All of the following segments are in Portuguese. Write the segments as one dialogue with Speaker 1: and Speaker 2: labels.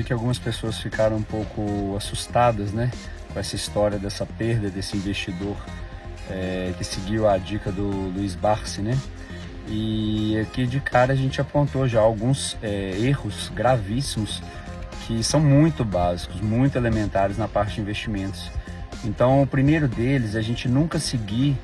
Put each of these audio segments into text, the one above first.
Speaker 1: que algumas pessoas ficaram um pouco assustadas, né, com essa história dessa perda desse investidor que seguiu a dica do Luiz Barsi, né? E aqui de cara a gente apontou já alguns erros gravíssimos que são muito básicos, muito elementares na parte de investimentos. Então, o primeiro deles é a gente nunca seguir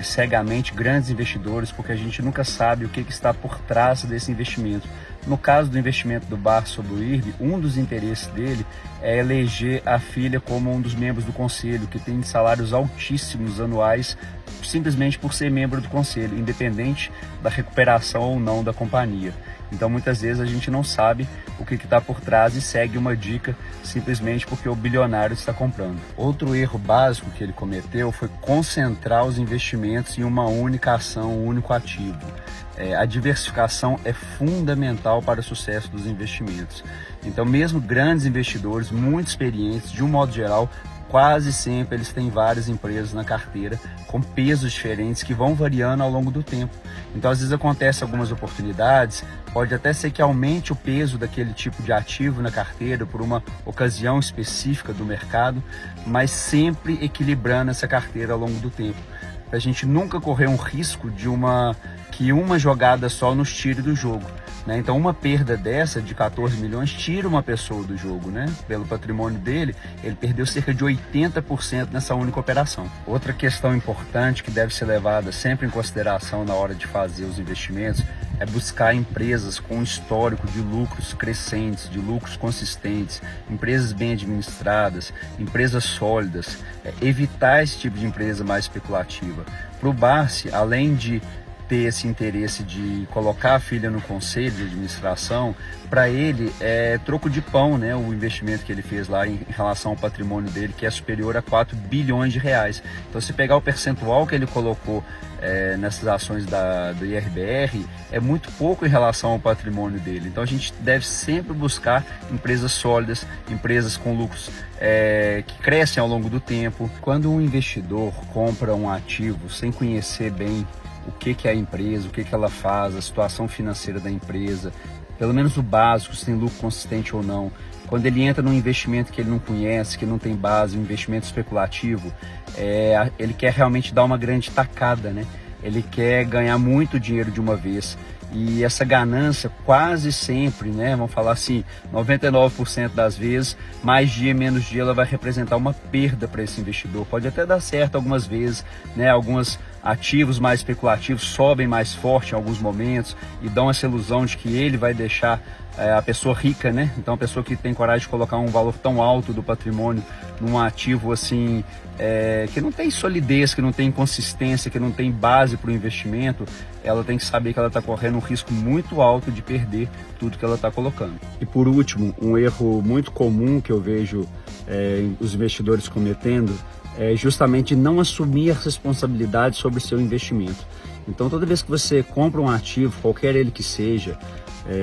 Speaker 1: cegamente grandes investidores, porque a gente nunca sabe o que está por trás desse investimento. No caso do investimento do Barsi sobre o IRB, um dos interesses dele é eleger a filha como um dos membros do conselho, que tem salários altíssimos anuais, simplesmente por ser membro do conselho, independente da recuperação ou não da companhia. Então, muitas vezes a gente não sabe o que está por trás e segue uma dica simplesmente porque o bilionário está comprando. Outro erro básico que ele cometeu foi concentrar os investimentos em uma única ação, um único ativo. A diversificação é fundamental para o sucesso dos investimentos. Então, mesmo grandes investidores, muito experientes, de um modo geral, quase sempre eles têm várias empresas na carteira com pesos diferentes que vão variando ao longo do tempo. Então, às vezes acontece algumas oportunidades, pode até ser que aumente o peso daquele tipo de ativo na carteira por uma ocasião específica do mercado, mas sempre equilibrando essa carteira ao longo do tempo, para a gente nunca correr um risco de que uma jogada só nos tire do jogo, né? Então, uma perda dessa de 14 milhões tira uma pessoa do jogo, né? Pelo patrimônio dele, ele perdeu cerca de 80% nessa única operação. Outra questão importante que deve ser levada sempre em consideração na hora de fazer os investimentos é buscar empresas com histórico de lucros crescentes, de lucros consistentes, empresas bem administradas, empresas sólidas, evitar esse tipo de empresa mais especulativa. Para o Barsi, além de ter esse interesse de colocar a filha no conselho de administração, para ele é troco de pão, né? O investimento que ele fez lá em relação ao patrimônio dele, que é superior a 4 bilhões de reais. Então, se pegar o percentual que ele colocou nessas ações do IRBR, é muito pouco em relação ao patrimônio dele. Então, a gente deve sempre buscar empresas sólidas, empresas com lucros que crescem ao longo do tempo. Quando um investidor compra um ativo sem conhecer bem o que é a empresa, o que ela faz, a situação financeira da empresa, pelo menos o básico, se tem lucro consistente ou não. Quando ele entra num investimento que ele não conhece, que não tem base, um investimento especulativo, ele quer realmente dar uma grande tacada, né? Ele quer ganhar muito dinheiro de uma vez. E essa ganância quase sempre, né, vamos falar assim, 99% das vezes, mais dia, menos dia, ela vai representar uma perda para esse investidor. Pode até dar certo algumas vezes, né, alguns ativos mais especulativos sobem mais forte em alguns momentos e dão essa ilusão de que ele vai deixar a pessoa rica, né? Então, a pessoa que tem coragem de colocar um valor tão alto do patrimônio num ativo assim, que não tem solidez, que não tem consistência, que não tem base para o investimento, ela tem que saber que ela está correndo um risco muito alto de perder tudo que ela está colocando. E por último, um erro muito comum que eu vejo os investidores cometendo é justamente não assumir a responsabilidade sobre o seu investimento. Então, toda vez que você compra um ativo, qualquer ele que seja,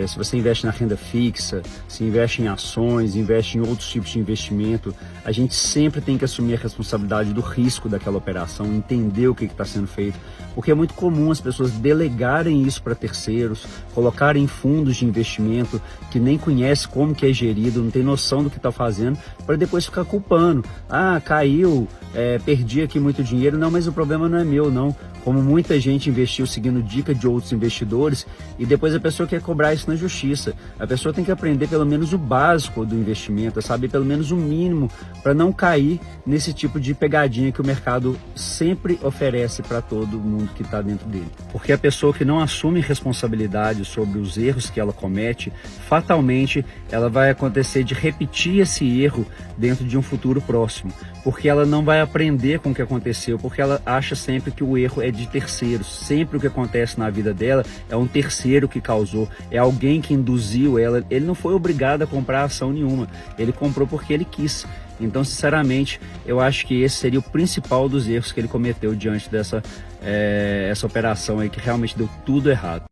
Speaker 1: se você investe na renda fixa, se investe em ações, investe em outros tipos de investimento, a gente sempre tem que assumir a responsabilidade do risco daquela operação, entender o que está sendo feito, porque é muito comum as pessoas delegarem isso para terceiros, colocarem fundos de investimento que nem conhecem como que é gerido, não tem noção do que está fazendo, para depois ficar culpando. Ah, caiu, perdi aqui muito dinheiro. Não, mas o problema não é meu, não. Como muita gente investiu seguindo dica de outros investidores e depois a pessoa quer cobrar isso na justiça. A pessoa tem que aprender pelo menos o básico do investimento, saber pelo menos o mínimo para não cair nesse tipo de pegadinha que o mercado sempre oferece para todo mundo que está dentro dele. Porque a pessoa que não assume responsabilidade sobre os erros que ela comete, fatalmente ela vai acontecer de repetir esse erro dentro de um futuro próximo. Porque ela não vai aprender com o que aconteceu, porque ela acha sempre que o erro é de terceiros. Sempre o que acontece na vida dela é um terceiro que causou, é alguém que induziu ela. Ele não foi obrigado a comprar ação nenhuma, ele comprou porque ele quis. Então, sinceramente, eu acho que esse seria o principal dos erros que ele cometeu diante dessa essa operação aí, que realmente deu tudo errado.